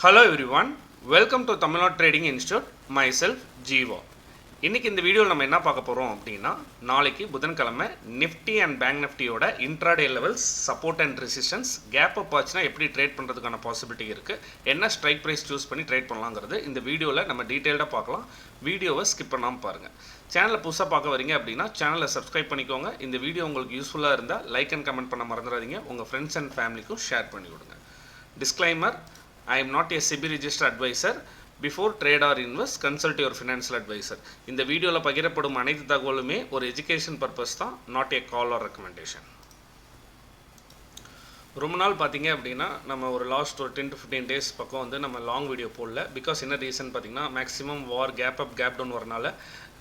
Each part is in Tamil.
Hello everyone, welcome to Tamil Nadu Trading Institute, myself Jeeva. இன்னைக்கு இந்த வீடியோவில் நம்ம என்ன பார்க்க போகிறோம் அப்படின்னா, நாளைக்கு புதன்கிழமை நிஃப்டி அண்ட் பேங்க் நிஃப்டியோட intraday levels support and resistance gap up ஆச்சுன்னா எப்படி ட்ரேட் பண்ணுறதுக்கான பாசிபிலிட்டி இருக்குது, என்ன ஸ்ட்ரைக் ப்ரைஸ் சூஸ் பண்ணி ட்ரேட் பண்ணலாங்கிறது இந்த வீடியோவில் நம்ம டீட்டெயில்டாக பார்க்கலாம். வீடியோவை ஸ்கிப் பண்ணாமல் பாருங்கள். சேனலை புதுசாக பார்க்க வரீங்க அப்படின்னா சேனலை சப்ஸ்கிரைப் பண்ணிக்கோங்க. இந்த வீடியோ உங்களுக்கு யூஸ்ஃபுல்லாக இருந்தால் லைக் அண்ட் கமெண்ட் பண்ண மறந்துடாதீங்க. உங்கள் ஃப்ரெண்ட்ஸ் அண்ட் ஃபேமிலிக்கும் ஷேர் பண்ணி விடுங்க. Disclaimer: I am not a SEBI registered advisor. Before trade or invest, consult your financial advisor. இந்த வீடியோவில் பகிரப்படும் அனைத்து தகவலுமே ஒரு எஜுகேஷன் பர்பஸ் தான், not a call or recommendation. ரொம்ப நாள் பார்த்தீங்க அப்படின்னா நம்ம ஒரு லாஸ்ட் ஒரு 10 to 15 days பக்கம் வந்து நம்ம லாங் வீடியோ போடல. பிகாஸ் என்ன ரீசன் பார்த்தீங்கன்னா, மேக்ஸிமம் வார் கேப் அப் கேப் டவுன் வரனால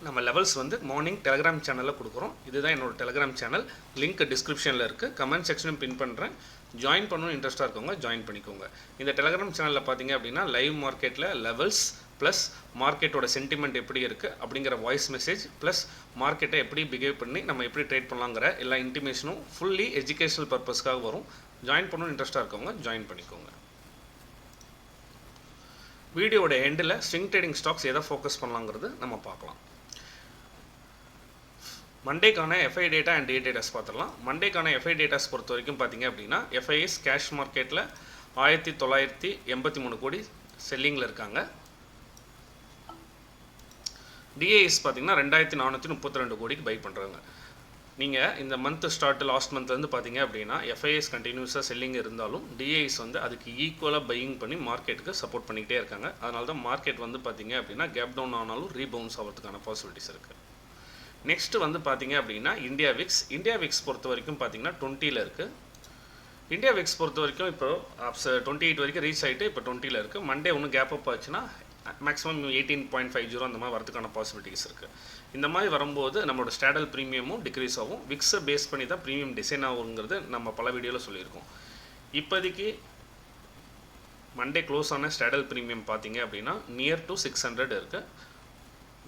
நம்ம லெவல்ஸ் வந்து மார்னிங் டெலிகிராம் சேனலில் கொடுக்குறோம். இதுதான் என்னோட டெலிகிராம் சேனல், லிங்க் டிஸ்கிரிப்ஷனில் இருக்குது, கமெண்ட் செக்ஷனும் பின் பண்ணுறேன். ஜாயின் பண்ணணும் இன்ட்ரெஸ்ட்டாக இருக்கவங்க ஜாயின் பண்ணிக்கோங்க. இந்த டெலிகிராம் சேனலில் பார்த்தீங்க அப்படின்னா லைவ் மார்க்கெட்டில் லெவல்ஸ் ப்ளஸ் மார்க்கெட்டோட சென்டிமெண்ட் எப்படி இருக்குது அப்படிங்கிற வாய்ஸ் மெசேஜ் ப்ளஸ் மார்க்கெட்டை எப்படி பிஹேவ் பண்ணி நம்ம எப்படி ட்ரேட் பண்ணலாங்கிற எல்லா இன்டிமேஷனும் ஃபுல்லி எஜுகேஷனல் பர்பஸ்க்காக வரும். ஜாயின் பண்ணணும் இன்ட்ரெஸ்ட்டாக இருக்கவங்க ஜாயின் பண்ணிக்கோங்க. வீடியோட எண்டில் ஸ்விங் ட்ரேடிங் ஸ்டாக்ஸ் எதை ஃபோக்கஸ் பண்ணலாங்கிறது நம்ம பார்க்கலாம். மண்டேக்கான F I data and day datas பார்த்துடலாம். மண்டேக்கான எஃப்ஐ டேட்டாஸ் பொறுத்த வரைக்கும் பார்த்தீங்க அப்படின்னா, எஃப்ஐஎஸ் கேஷ் மார்க்கெட்டில் 1983 கோடி செல்லிங்கில் இருக்காங்க. டிஏஎஸ் பார்த்தீங்கன்னா 2432 கோடிக்கு பை பண்ணுறாங்க. நீங்கள் இந்த மந்த் லாஸ்ட் மந்த்லேருந்து பார்த்தீங்க அப்படின்னா எஃப்ஐஎஸ் கண்டினியூஸாக செல்லிங் இருந்தாலும் டிஏஎஸ் வந்து அதுக்கு ஈக்குவலாக பையிங் பண்ணி மார்க்கெட்டுக்கு சப்போர்ட் பண்ணிக்கிட்டே இருக்காங்க. அதனால தான் மார்க்கெட் வந்து பார்த்தீங்க அப்படின்னா கேப் டவுன் ஆனாலும் ரீபவுன்ஸ் ஆகிறதுக்கான பாசிபிலிட்டிஸ் இருக்குது. நெக்ஸ்ட்டு வந்து பார்த்தீங்க அப்படின்னா இந்தியா விக்ஸ் பொறுத்த வரைக்கும் பார்த்தீங்கன்னா 20ல் இருக்குது. இந்தியா விக்ஸ் பொறுத்த வரைக்கும் இப்போ 28 வரைக்கும் ரீச் ஆகிட்டு இப்போ 20ல் இருக்குது. மண்டே ஒன்று கேப் அப் ஆச்சுன்னா மேக்ஸிமம் 18.50 அந்த மாதிரி வரதுக்கான பாசிபிலிட்டிஸ் இருக்குது. இந்த மாதிரி வரும்போது நம்மளோட ஸ்டாடல் ப்ரீமியமும் டிக்ரீஸ் ஆகும். விக்ஸை பேஸ் பண்ணி தான் ப்ரீமியம் டிசைன் ஆகுங்கிறது நம்ம பல வீடியோவில் சொல்லியிருக்கோம். இப்போதைக்கு மண்டே க்ளோஸ் ஆன ஸ்டாடல் ப்ரீமியம் பார்த்தீங்க அப்படின்னா நியர் டு 600 இருக்குது.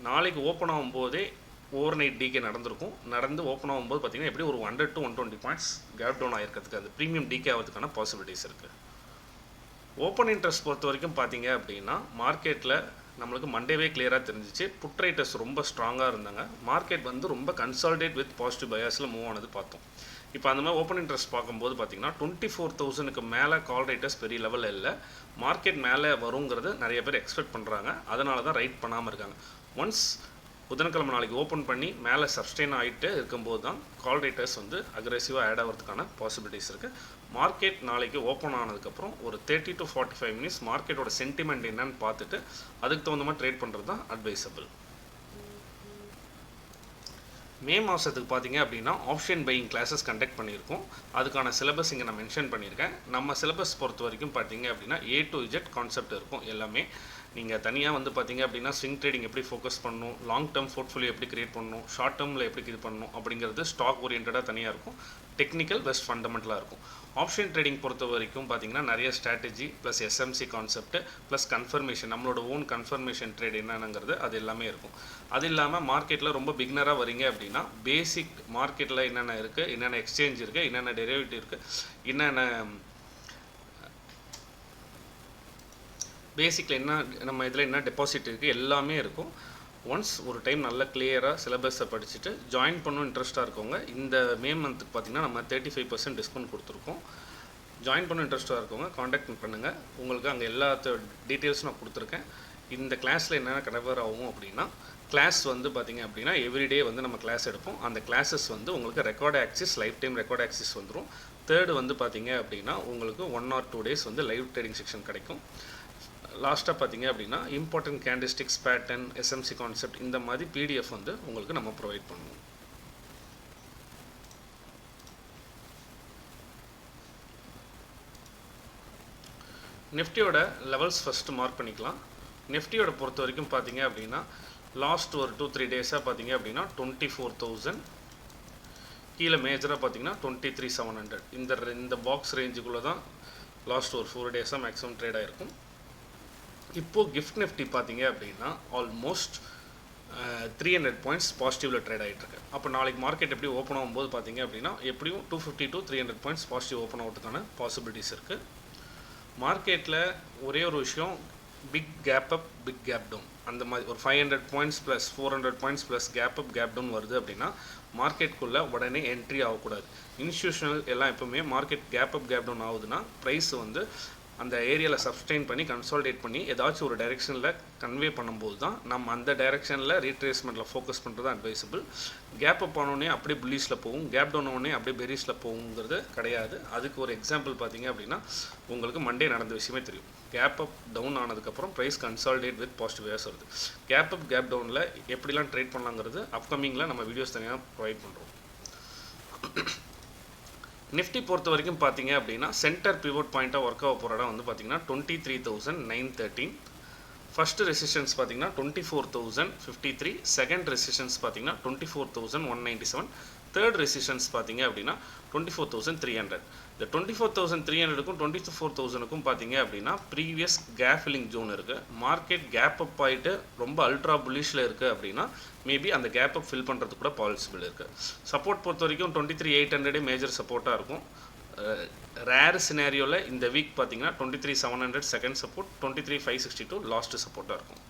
நாளைக்கு ஓப்பன் ஆகும்போதே ஓவர் நைட் டிகே நடந்து ஓப்பன் ஆகும்போது பார்த்தீங்கன்னா எப்படி ஒரு 100 to 120 பாயிண்ட்ஸ் கேப் டவுன் ஆகிருக்கிறதுக்கு அது ப்ரீமியம் டிகே ஆகிறதுக்கான பாசிபிலிட்டிஸ் இருக்குது. ஓப்பன் இன்ட்ரெஸ்ட் பொறுத்த வரைக்கும் பார்த்தீங்க அப்படின்னா மார்க்கெட்டில் நம்மளுக்கு மண்டேவே கிளியராக தெரிஞ்சிச்சு. புட் ரைட்டர்ஸ் ரொம்ப ஸ்ட்ராங்காக இருந்தாங்க. மார்க்கெட் வந்து ரொம்ப கன்சால்டேட் வித் பாசிட்டிவ் பயாஸில் மூவ் ஆனது பார்த்தோம். இப்போ அந்த மாதிரி ஓப்பன் இன்ட்ரெஸ்ட் பார்க்கும்போது பார்த்தீங்கன்னா 24,000க்கு மேலே கால் ரைட்டர்ஸ் பெரிய லெவலில் இல்லை. மார்க்கெட் மேலே வருங்கிறது நிறைய பேர் எக்ஸ்பெக்ட் பண்ணுறாங்க. அதனால தான் ரைட் பண்ணாமல் இருக்காங்க. ஒன்ஸ் புதன்கிழமை நாளைக்கு ஓப்பன் பண்ணி மேலே சப்ஸ்டெயின் ஆகிட்டு இருக்கும்போது தான் கால் ரேட்டர்ஸ் வந்து அக்ரெசிவாக ஆட் ஆகிறதுக்கான பாசிபிலிட்டிஸ் இருக்குது. மார்க்கெட் நாளைக்கு ஓப்பன் ஆனதுக்கப்புறம் ஒரு 30 to 45 மினிட்ஸ் மார்க்கெட்டோட சென்டிமெண்ட் என்னன்னு பார்த்துட்டு அதுக்கு தகுந்த மாதிரி ட்ரேட் பண்ணுறது தான் அட்வைசபிள். மே மாதத்துக்கு பார்த்தீங்க அப்படின்னா ஆப்ஷன் பையிங் கிளாஸஸ் கண்டக்ட் பண்ணியிருக்கோம். அதுக்கான சிலபஸ் இங்கே நான் மென்ஷன் பண்ணியிருக்கேன். நம்ம சிலபஸ் பொறுத்த வரைக்கும் பார்த்தீங்க அப்படின்னா A to Z கான்செப்ட் இருக்கும் எல்லாமே. நீங்கள் தனியாக வந்து பார்த்தீங்க அப்படின்னா ஸ்விங் ட்ரேடிங் எப்படி ஃபோக்கஸ் பண்ணணும், லாங் டேர்ம் போர்ட்ஃபோலியோ எப்படி கிரியேட் பண்ணணும், ஷார்ட் டேர்மில் எப்படி இது பண்ணணும் அப்படிங்கிறது ஸ்டாக் ஓரியன்டாக தனியாக இருக்கும். டெக்னிக்கல் பெஸ்ட் ஃபண்டமெண்டலாக இருக்கும். ஆப்ஷன் ட்ரேடிங் பொறுத்த வரைக்கும் பார்த்தீங்கன்னா நிறைய strategy plus SMC concept plus confirmation, நம்மளோட ஓன் கன்ஃபர்மேஷன் ட்ரேட் என்னங்கிறது அது எல்லாமே இருக்கும். அது இல்லாமல் மார்க்கெட்டில் ரொம்ப பிகினராக வரீங்க அப்படின்னா பேசிக் மார்க்கெட்டில் என்னென்ன இருக்குது, என்னென்ன எக்ஸ்சேஞ்ச் இருக்குது, என்னென்ன டெரிவேட்டிவ் இருக்குது, என்னென்ன பேசிக்கில் என்ன நம்ம இதில் என்ன டெபாசிட் இருக்குது எல்லாமே இருக்கும். ஒன்ஸ் ஒரு டைம் நல்லா கிளியராக சிலபஸை படிச்சுட்டு ஜாயின் பண்ணணும் இன்ட்ரெஸ்ட்டாக இருக்கவங்க இந்த மே மந்த்துக்கு பார்த்திங்கன்னா நம்ம 35% டிஸ்கவுண்ட் கொடுத்துருக்கோம். ஜாயின் பண்ண இன்ட்ரெஸ்ட்டாக இருக்கவங்க காண்டாக்ட் பண்ணுங்கள். உங்களுக்கு அங்கே எல்லா டீட்டெயில்ஸும் நான் கொடுத்துருக்கேன். இந்த கிளாஸில் என்னென்ன கவர் ஆகும் அப்படின்னா, கிளாஸ் வந்து பார்த்திங்க அப்படின்னா எவ்ரிடே வந்து நம்ம கிளாஸ் எடுப்போம். அந்த கிளாஸஸ் வந்து உங்களுக்கு record axis, life time record axis வந்துடும். தேர்டு வந்து பார்த்திங்க அப்படின்னா உங்களுக்கு 1 or 2 days வந்து லைவ் ட்ரேடிங் செக்ஷன் கிடைக்கும். லாஸ்ட்டாக பார்த்தீங்க அப்படின்னா important candlesticks, pattern, SMC concept இந்த மாதிரி பிடிஎஃப் வந்து உங்களுக்கு நம்ம ப்ரொவைட் பண்ணுவோம். நிஃப்டியோட லெவல்ஸ் ஃபஸ்ட்டு மார்க் பண்ணிக்கலாம். நிஃப்டியோட பொறுத்த வரைக்கும் பார்த்தீங்க அப்படின்னா லாஸ்ட் ஒரு 2-3 டேஸாக பார்த்தீங்க அப்படின்னா 24,000 கீழே மேஜராக பார்த்தீங்கன்னா 23,700 இந்த பாக்ஸ் ரேஞ்சுக்குள்ளே தான் லாஸ்ட் ஒரு 4 டேஸாக மேக்ஸிமம் ட்ரேட் ஆகிருக்கும். இப்போது கிஃப்ட் நிஃப்டி பார்த்தீங்க அப்படின்னா ஆல்மோஸ்ட் 300 பாயிண்ட்ஸ் பாசிட்டிவில் ட்ரேட் ஆகிட்டுருக்கு. அப்போ நாளைக்கு மார்க்கெட் எப்படி ஓப்பன் ஆகும்போது பார்த்தீங்க அப்படின்னா எப்படியும் 250 to 300 பாயிண்ட்ஸ் பாசிட்டிவ் ஓப்பன் ஆகிறதுக்கான பாசிபிலிட்டிஸ் இருக்குது. மார்க்கெட்டில் ஒரே ஒரு விஷயம், big gap up big gap down, அந்த மாதிரி ஒரு 500 points plus 400 points plus gap up gap down வருது அப்படின்னா மார்க்கெட்டுக்குள்ளே உடனே என்ட்ரி ஆகக்கூடாது. இன்ஸ்டியூஷனல் எல்லாம் எப்பவுமே market gap up gap down ஆகுதுன்னா ப்ரைஸ் வந்து அந்த ஏரியாவில் சப்ஸ்டெயின் பண்ணி கன்சாலிடேட் பண்ணி ஏதாச்சும் ஒரு டைரெக்ஷனில் கன்வே பண்ணும்போது தான் நம்ம அந்த டைரெக்ஷனில் ரீட்ரேஸ்மெண்ட்டில் ஃபோக்கஸ் பண்ணுறது அட்வைசபிள். கேப் அப் ஆனோடனே அப்படியே புல்லிஷில் போகும், கேப் டவுன் ஆனோடனே அப்படியே பெரிஷில் போகுங்கிறது கிடையாது. அதுக்கு ஒரு எக்ஸாம்பிள் பார்த்தீங்க அப்படின்னா உங்களுக்கு மண்டே நடந்த விஷயமே தெரியும். கேப் அப் டவுன் ஆனதுக்கப்புறம் price consolidate with positive waves வருது. கேப் அப் கேப் டவுனில் எப்படிலாம் ட்ரேட் பண்ணலாங்கிறது அப்கமிங்கில் நம்ம வீடியோஸ் தனியாக ப்ரொவைட் பண்ணுறோம். நிஃப்டி பொறுத்த வரைக்கும் பார்த்தீங்க அப்படின்னா சென்டர் பிவோட் பாயிண்ட்டாக ஒர்க் ஆக போகிற இடம் வந்து பார்த்தீங்கன்னா 23,913. ஃபர்ஸ்ட் ரெசிஸ்டன்ஸ் பார்த்தீங்கன்னா 24,053. செகண்ட் ரெசிஸ்டன்ஸ் பார்த்தீங்கன்னா 24,197. தேர்ட் ரெசிஸ்டன்ஸ் பார்த்தீங்க அப்படின்னா 24,300. இந்த 24,300க்கும் 24,000க்கும் பார்த்தீங்க அப்படின்னா ப்ரீவியஸ் கேப் ஃபில்லிங் ஜோன் இருக்குது. மார்க்கெட் கேப் அப் ஆகிட்டு ரொம்ப அல்ட்ரா புல்லிஷில் இருக்குது அப்படின்னா மேபி அந்த கேப் அப் ஃபில் பண்ணுறதுக்கு கூட பாசிபிள் இருக்குது. சப்போர்ட் பொறுத்த வரைக்கும் 23,800 மேஜர் சப்போர்ட்டாக இருக்கும். ரேர் சினாரியோவில் இந்த வீக் பார்த்தீங்கன்னா 23,700 செகண்ட் சப்போர்ட், 23,562 லாஸ்ட் சப்போர்ட்டாக இருக்கும்.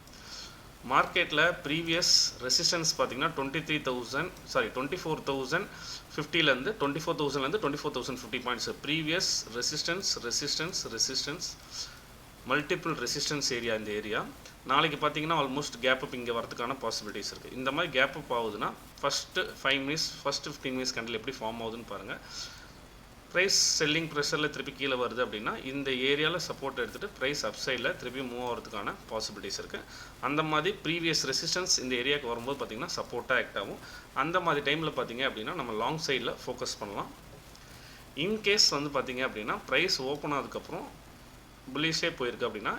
மார்க்கெட்டில் ப்ரீவியஸ் ரெசிஸ்டன்ஸ் பார்த்தீங்கன்னா 24,050லேருந்து 24,000லேருந்து 24,050 points previous resistance multiple resistance area. இந்த ஏரியா நாளைக்கு பார்த்தீங்கன்னா ஆல்மோஸ்ட் கேப் அப் இங்கே வரதுக்கான பாசிபிலிட்டிஸ் இருக்குது. இந்த மாதிரி கேப் அப் ஆகுதுன்னா ஃபஸ்ட்டு 5 மினிட்ஸ் ஃபஸ்ட்டு 15 மினிட்ஸ் கண்டில் எப்படி ஃபார்ம் ஆகுதுன்னு பாருங்கள். ப்ரைஸ் செல்லிங் ப்ரெஷரில் திருப்பி கீழே வருது அப்படின்னா இந்த ஏரியாவில் சப்போர்ட் எடுத்துகிட்டு ப்ரைஸ் அப் சைடில் திருப்பி மூவ் ஆகிறதுக்கான பாசிபிலிட்டிஸ் இருக்குது. அந்த மாதிரி ப்ரீவியஸ் ரெசிஸ்டன்ஸ் இந்த ஏரியாவுக்கு வரும்போது பார்த்திங்கன்னா சப்போர்ட்டாக ஆக்ட் ஆகும். அந்த மாதிரி டைமில் பார்த்திங்க அப்படின்னா நம்ம லாங் சைடில் ஃபோக்கஸ் பண்ணலாம். இன்கேஸ் வந்து பார்த்திங்க அப்படின்னா ப்ரைஸ் ஓப்பன் ஆனதுக்கப்புறம் புல்லிஷே போயிருக்கு அப்படின்னா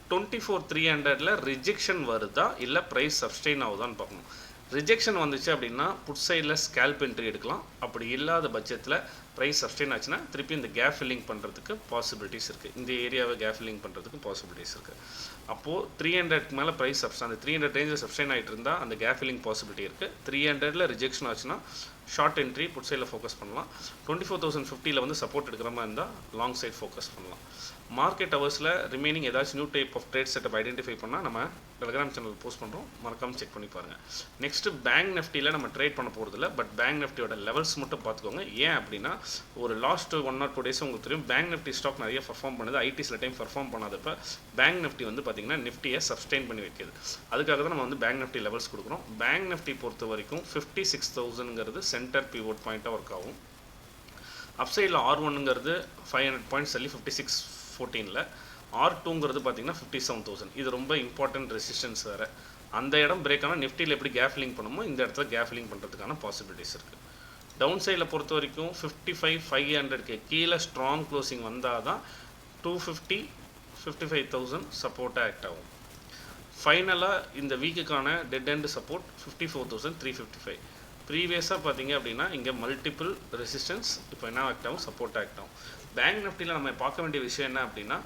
24,300ல் ரிஜெக்ஷன் வருதா இல்லை ப்ரைஸ் சப்ஸ்டெயின் ஆகுதான்னு பார்க்கணும். ரிஜெக்ஷன் வந்துச்சு அப்படின்னா புட் சைடில் ஸ்கேல்ப் என்ட்ரி எடுக்கலாம். அப்படி இல்லாத பட்சத்தில் ப்ரைஸ் சப்ஸ்டெயின் ஆச்சுன்னா திருப்பி இந்த கேப் ஃபில்லிங் பண்ணுறதுக்கு பாசிபிலிட்டிஸ் இருக்குது. இந்த ஏரியாவை கேப் ஃபில்லிங் பண்ணுறதுக்கு பாசிபிலிட்டிஸ் இருக்குது. அப்போது 300க்கு மேலே ப்ரைஸ் அந்த 300 ரேஞ்சில் சப்ஸ்டெயின் ஆகிட்டு இருந்தால் அந்த கேப் ஃபில்லிங் பாசிபிலிட்டி இருக்குது. 300ல் ரிஜெக்ஷன் ஆச்சுன்னா ஷார்ட் என்ட்ரி புட் சைடில் ஃபோக்கஸ் பண்ணலாம். 24,050ல் வந்து சப்போர்ட் எடுக்கிற மாதிரி இருந்தால் லாங் சைட் ஃபோக்கஸ் பண்ணலாம். மார்க்கெட் ஹவர்ஸில் ரிமைனிங் ஏதாச்சும் new type of trade setup identify பண்ணால் நம்ம டெலிகிராம் சேனல் போஸ்ட் பண்ணுறோம், மறக்காமல் செக் பண்ணி பாருங்கள். நெக்ஸ்ட்டு பேங்க் நிஃப்டியில் நம்ம ட்ரேட் பண்ண போகிறதில்ல, பட் பேங்க் நிஃப்டியோட லெவல்ஸ் மட்டும் பார்த்துக்கோங்க. ஏன் அப்படின்னா ஒரு லாஸ்ட் 1 or 2 டேஸ் உங்களுக்கு தெரியும் பேங்க் நிஃப்டி ஸ்டாக் நிறைய பர்ஃபார்ம் பண்ணுது. ஐடி சில டைம் பர்ஃபார்ம் பண்ணாதப்போ பேங்க் நிஃப்டி வந்து பார்த்திங்கன்னா நிஃப்டியை சப்ஸ்டெயின் பண்ணி வைக்கிது. அதுக்காக தான் நம்ம வந்து பேங்க் நிஃப்டி லெவல்ஸ் கொடுக்குறோம். பேங்க் நிஃப்டி பொறுத்த வரைக்கும் 56,000ங்கிறது சென்டர் பிவோட் பாயிண்ட்டாக ஒர்க் ஆகும். அப்சைடில் R1ங்கிறது 500 பாயிண்ட்ஸ் தள்ளி 5614ல், R2ங்கிறது பார்த்தீங்கன்னா 57,000. இது ரொம்ப இம்பார்ட்டன்ட் ரெசிஸ்டன்ஸ் வேறு. அந்த இடம் பிரேக் ஆனால் நிஃப்டியில் எப்படி கேப் ஃபில்லிங் பண்ணுமோ இந்த இடத்துல கேப் ஃபில்லிங் பண்ணுறதுக்கான பாசிபிலிட்டிஸ் இருக்குது. டவுன் சைடில் பொறுத்த வரைக்கும் 55,500க்கு கீழே ஸ்ட்ராங் க்ளோசிங் வந்தால் தான் 250 55,000 சப்போர்ட்டாக ஆக்ட் ஆகும். ஃபைனலாக இந்த வீக்குக்கான டெட் எண்ட் சப்போர்ட் 54,355. ப்ரீவியஸாக பார்த்தீங்க அப்படின்னா இங்கே மல்டிபிள் ரெசிஸ்டன்ஸ் இப்போ என்ன ஆக்ட் ஆகும், சப்போர்ட் ஆக்ட் ஆகும். பேங்க் நிஃப்டியில் நம்ம பார்க்க வேண்டிய விஷயம் என்ன அப்படின்னா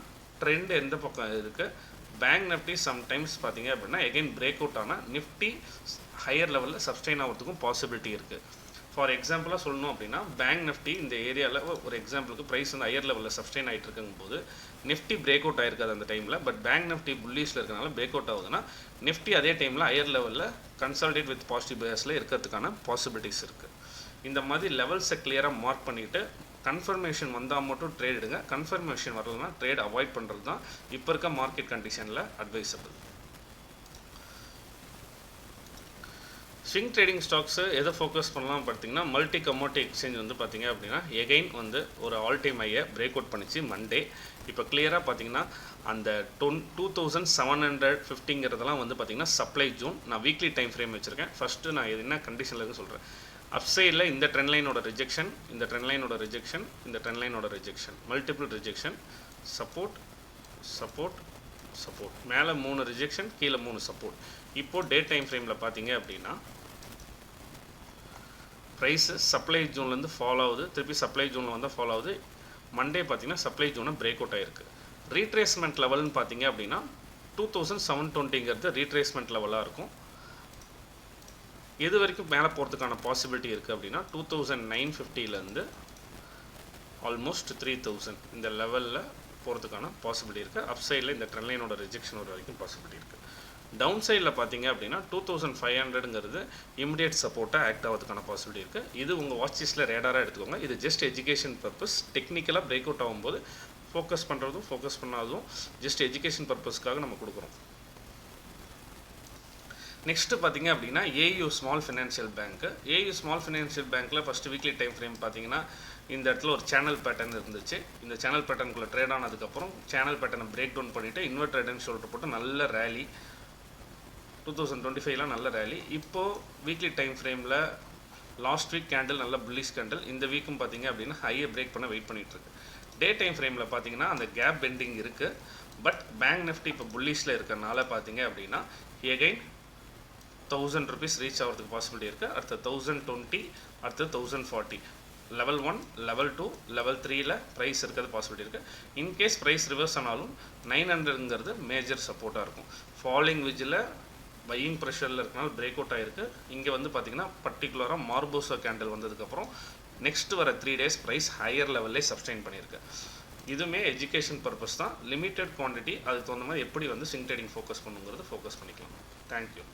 ட்ரெண்ட் எந்த பக்கம் இருக்குது. பேங்க் நிஃப்டி சம்டைம்ஸ் பார்த்தீங்க அப்படின்னா எகைன் பிரேக் அவுட் ஆனால் நிஃப்டி ஹையர் லெவலில் சப்ஸ்டெயின் ஆகிறதுக்கும் பாசிபிலிட்டி இருக்குது. ஃபார் எக்ஸாம்பிளாக சொல்லணும் அப்படின்னா பேங்க் நிஃப்டி இந்த ஏரியாவில் ஒரு எக்ஸாம்பிளுக்கு ப்ரைஸ் வந்து ஹையர் லெவலில் சப்ஸ்டெயின் ஆகிட்டு இருக்கும்போது நிஃப்டி பிரேக் அவுட் ஆகிருக்காது அந்த டைமில். பட் பேங்க் நிஃப்டி புல்லிஷில் இருக்கனால பிரேக் அவுட் ஆகுதுன்னா நிஃப்டி அதே டைமில் ஹையர் லெவலில் கன்சாலிடேட் வித் பாசிட்டிவ் பேஸில் இருக்கிறதுக்கான பாசிபிலிட்டிஸ் இருக்குது. இந்த மாதிரி லெவல்ஸை கிளியராக மார்க் பண்ணிவிட்டு கன்ஃபர்மேஷன் வந்தால் மட்டும் ட்ரேட் எடுங்க. கன்ஃபர்மேஷன் வரலன்னா ட்ரேட் அவாய்ட் பண்ணுறது தான் இப்போ இருக்க மார்க்கெட் கண்டிஷனில் அட்வைசபிள். ஸ்விங் ட்ரேடிங் ஸ்டாக்ஸு எதை ஃபோக்கஸ் பண்ணலாம் பார்த்தீங்கன்னா மல்டி கமோடிட்டி எக்ஸ்சேஞ்ச் வந்து பார்த்தீங்க அப்படின்னா எகைன் வந்து ஒரு ஆல் டைம் ஹையை பிரேக் அவுட் பண்ணிச்சு மண்டே. இப்போ கிளியராக பார்த்தீங்கன்னா அந்த 2750ங்கிறதெல்லாம் வந்து பார்த்தீங்கன்னா சப்ளை ஜோன். நான் வீக்லி டைம் ஃப்ரேம் வச்சுருக்கேன். ஃபஸ்ட்டு நான் என்ன கண்டிஷனில் இருக்குன்னு சொல்கிறேன். அப்சைடில் இந்த ட்ரெண்ட் லைனோட ரிஜெக்ஷன், இந்த ட்ரெண்ட் லைனோட ரிஜெக்ஷன், இந்த ட்ரெண்ட் லைனோட rejection, multiple rejection, support support support, மேலே 3 ரிஜெக்ஷன், கீழே 3 சப்போர்ட். இப்போது டே டைம் ஃப்ரேமில் பார்த்தீங்க அப்படின்னா ப்ரைஸு சப்ளை ஜோன்லேருந்து ஃபாலோ ஆகுது, திருப்பி சப்ளை ஜோனில் வந்து ஃபாலோ ஆகுது. மண்டே பார்த்தீங்கன்னா சப்ளை ஜோனை பிரேக் அவுட் ஆகிருக்கு. ரீட்ரேஸ்மெண்ட் லெவல்னு பார்த்தீங்க அப்படின்னா 2720ங்கிறது ரீட்ரேஸ்மெண்ட் லெவலாக இருக்கும். எது வரைக்கும் மேலே போகிறதுக்கான பாசிபிலிட்டி இருக்குது அப்படின்னா 2950லேருந்து ஆல்மோஸ்ட் 3000 இந்த லெவலில் போகிறதுக்கான பாசிபிலிட்டி இருக்குது. அப் சைடில் இந்த ட்ரெண்ட் லைனோட ரிஜெக்ஷன் வர வரைக்கும் பாசிபிலிட்டி இருக்குது. டவுன் சைடில் பார்த்தீங்க அப்படின்னா 2500ங்கிறது இமிடியேட் சப்போர்ட்டாக ஆக்ட் ஆகிறதுக்கான பாசிபிலிட்டி இருக்குது. இது உங்கள் வாட்சஸில் ரேடாராக எடுத்துக்கோங்க. இது ஜஸ்ட் எஜுகேஷன் பர்பஸ். டெக்னிக்கலாக பிரேக் அவுட் ஆகும்போது ஃபோக்கஸ் பண்ணுறதும் ஃபோக்கஸ் பண்ணாததும் ஜஸ்ட் எஜுகேஷன் பர்பஸ்க்காக நம்ம கொடுக்குறோம். நெக்ஸ்ட்டு பார்த்தீங்க அப்படின்னா AU small financial bank. AU small financial பேங்க்கில் ஃபஸ்ட்டு வீக்லி டைம் ஃப்ரேம் பார்த்தீங்கன்னா இந்த இடத்துல ஒரு சேனல் பேட்டர்ன் இருந்துச்சு. இந்த சேனல் பேட்டர்னுக்குள்ளே ட்ரேட் ஆனதுக்கப்புறம் சேனல் பேட்டர்னை பிரேக் டவுன் பண்ணிவிட்டு இன்வெர்டர் ட்ரெட்னு சொல்லிட்டு போட்டு நல்ல ரேலி 2025லாம் நல்ல ரேலி. இப்போது வீக்லி டைம் ஃப்ரேமில் லாஸ்ட் வீக் கேண்டில் நல்ல புல்லிஷ் கேண்டில். இந்த வீக்கும் பார்த்தீங்க அப்படின்னா ஹையை பிரேக் பண்ண வெயிட் பண்ணிகிட்ருக்கு. டே டைம் ஃப்ரேமில் பார்த்தீங்கன்னா அந்த கேப் பெண்டிங் இருக்குது. பட் பேங்க் நிஃப்டி இப்போ புல்லிஷில் இருக்கிறனால பார்த்தீங்க அப்படின்னா எகைன் 1000 rupees ரீச் ஆகிறதுக்கு பாசிபிலிட்டி இருக்குது. அடுத்த 1020, அடுத்து 1040. லெவல் 1, லெவல் 2, லெவல் 3ல் ப்ரைஸ் இருக்கிறது பாசிபிலிட்டி இருக்குது. இன்கேஸ் ப்ரைஸ் ரிவர்ஸ் ஆனாலும் 900ங்கிறது மேஜர் சப்போர்ட்டாக இருக்கும். ஃபாலிங் விஜில் பையிங் ப்ரெஷரில் இருக்கனால பிரேக் அவுட் ஆகிருக்கு. இங்கே வந்து பார்த்திங்கன்னா பர்டிகுலராக மார்போசா கேண்டில் வந்ததுக்கப்புறம் நெக்ஸ்ட் வர 3 days ப்ரைஸ் ஹையர் லெவல்லே சப்ஸ்டைன் பண்ணியிருக்கு. இதுவுமே எஜுகேஷன் பர்பஸ் தான். லிமிட்டட் குவான்டிட்டி, அதுக்கு தகுந்த மாதிரி எப்படி வந்து ஸ்விங் ட்ரேடிங் ஃபோக்கஸ் பண்ணுங்கிறது ஃபோக்கஸ் பண்ணிக்கலாம். தேங்க்யூ.